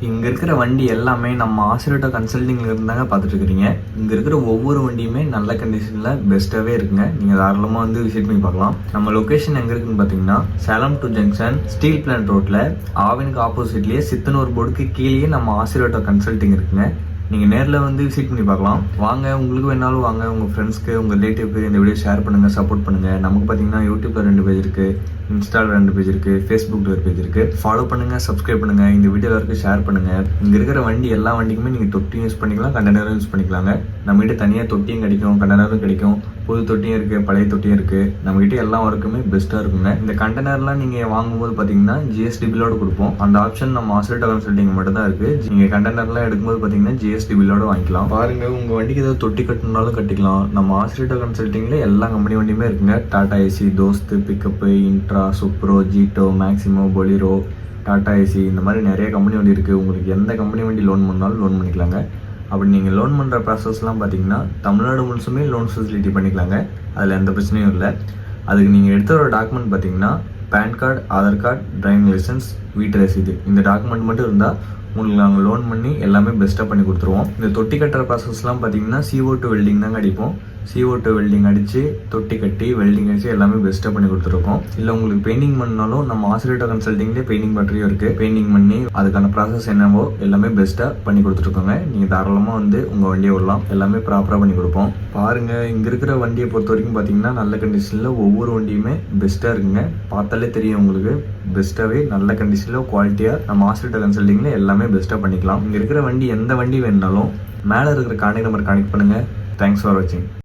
இங்கே இருக்கிற வண்டி எல்லாமே நம்ம ஆசிரியர்கிட்ட கன்சல்டிங்கில் இருந்தாங்க பார்த்துட்டு இருக்கிறீங்க. இங்கே இருக்கிற ஒவ்வொரு வண்டியுமே நல்ல கண்டிஷனில் பெஸ்ட்டாகவே இருக்குங்க. நீங்கள் தாராளமாக வந்து விசிட் பண்ணி பார்க்கலாம். நம்ம லொக்கேஷன் எங்கே இருக்குன்னு பார்த்தீங்கன்னா Salem to junction steel plant ரோட்டில் ஆவினுக்கு ஆப்போசிட்லேயே சித்தனூர் போர்டுக்கு கீழேயே நம்ம ஆசிரியர்கிட்ட கன்சல்டிங் இருக்குங்க. நீங்கள் நேரில் வந்து விசிட் பண்ணி பார்க்கலாம். வாங்க, உங்களுக்கு வேணாலும் வாங்க, உங்கள் ஃப்ரெண்ட்ஸ்க்கு உங்கள் ரிலேட்டிவ்க்கு இந்த வீடியோ ஷேர் பண்ணுங்கள், சப்போர்ட் பண்ணுங்கள். நமக்கு பார்த்தீங்கன்னா யூடியூப்பில் 2 பேஜ் இருக்குது, இன்ஸ்டாவில் 2 பேஜ் இருக்குது, ஃபேஸ்புக்கில் 1 பேஜ் இருக்குது. ஃபாலோ பண்ணுங்கள், சப்ஸ்கிரைப் பண்ணுங்கள், இந்த வீடியோ எல்லாருக்கும் ஷேர் பண்ணுங்கள். இங்கே இருக்கிற வண்டி எல்லா வண்டிக்குமே நீங்கள் தொட்டியும் யூஸ் பண்ணிக்கலாம், கண்டெய்னரும் யூஸ் பண்ணிக்கலாங்க. நம்மகிட்ட தனியாக தொட்டியும் கிடைக்கும், கண்டெய்னரும் கிடைக்கும். புது தொட்டியும் இருக்குது, பழைய தொட்டியும் இருக்குது. நம்மகிட்ட எல்லா ஒர்க்குமே பெஸ்ட்டாக இருக்குங்க. இந்த கண்டெய்னர்லாம் நீங்கள் வாங்கும்போது பார்த்தீங்கன்னா ஜிஎஸ்டி பில்லோடு கொடுப்போம். அந்த ஆப்ஷன் நம்ம ஆசிரியர் கன்சல்டிங் மட்டும் தான் இருக்குது. நீங்கள் கண்டெய்னர்லாம் எடுக்கும்போது பார்த்தீங்கன்னா ஜிஎஸ்டி பில்லோடு வாங்கிக்கலாம். பாருங்க, உங்கள் வண்டிக்கு ஏதாவது தொட்டி கட்டணும்னாலும் கட்டிக்கலாம். நம்ம ஆசிரியர் கன்சல்டிங்ல எல்லா கம்பெனி வண்டியுமே இருக்குங்க. Tata Ace, Dost, pickup, Intra, Supro, Jeeto, Maximo, Bolero, Tata Ace, இந்த மாதிரி நிறைய கம்பெனி வண்டி இருக்குது. உங்களுக்கு எந்த கம்பெனி வண்டி லோன் பண்ணாலும் லோன் பண்ணிக்கலாங்க. அப்படி நீங்கள் லோன் பண்ணுற ப்ராசஸ்லாம் பார்த்தீங்கன்னா தமிழ்நாடு முழுசுமே லோன் ஃபெசிலிட்டி பண்ணிக்கலாங்க. அதில் எந்த பிரச்சனையும் இல்லை. அதுக்கு நீங்கள் எடுத்த ஒரு டாக்குமெண்ட் பார்த்தீங்கன்னா PAN card, Aadhaar card, driving licence, வீட்டு ரசீது, இந்த டாக்குமெண்ட் மட்டும் இருந்தால் உங்களுக்கு நாங்கள் லோன் பண்ணி எல்லாமே பெஸ்ட்டாக பண்ணி கொடுத்துருவோம். இந்த தொட்டி கட்டுற ப்ராசஸ்லாம் பார்த்தீங்கன்னா CO2 வெல்டிங் தாங்க அடிப்போம். CO2 வெல்டிங் அடித்து தொட்டி கட்டி வெல்டிங் அடித்து எல்லாமே பெஸ்ட்டாக பண்ணி கொடுத்துருக்கோம். இல்லை உங்களுக்கு பெயிண்டிங் பண்ணாலும் நம்ம ஆசிரியர் கன்சல்டிங்லேயே பெயிண்டிங் பேட்டரியும் இருக்குது. பெயிண்டிங் பண்ணி அதுக்கான ப்ராசஸ் என்னவோ எல்லாமே பெஸ்ட்டாக பண்ணி கொடுத்துருக்கோங்க. நீங்கள் தாராளமாக வந்து உங்கள் வண்டியை விடலாம், எல்லாமே ப்ராப்பராக பண்ணி கொடுப்போம். பாருங்கள், இங்கே இருக்கிற வண்டியை பொறுத்த வரைக்கும் பார்த்தீங்கன்னா நல்ல கண்டிஷனில் ஒவ்வொரு வண்டியுமே பெஸ்ட்டாக இருக்குங்க. பார்த்தாலே தெரியும் உங்களுக்கு, பெஸ்ட்டாகவே நல்ல கண்டிஷனில் குவாலிட்டியாக நம்ம ஆசிரியர் கன்சல்டிங்கில் எல்லாமே பெஸ்ட்டாக பண்ணிக்கலாம். இங்கே இருக்கிற வண்டி எந்த வண்டி வேணுனாலும் மேலே இருக்கிற கான்டாக்ட் நம்பர் கனெக்ட் பண்ணுங்கள். தேங்க்ஸ் ஃபார் வாட்சிங்.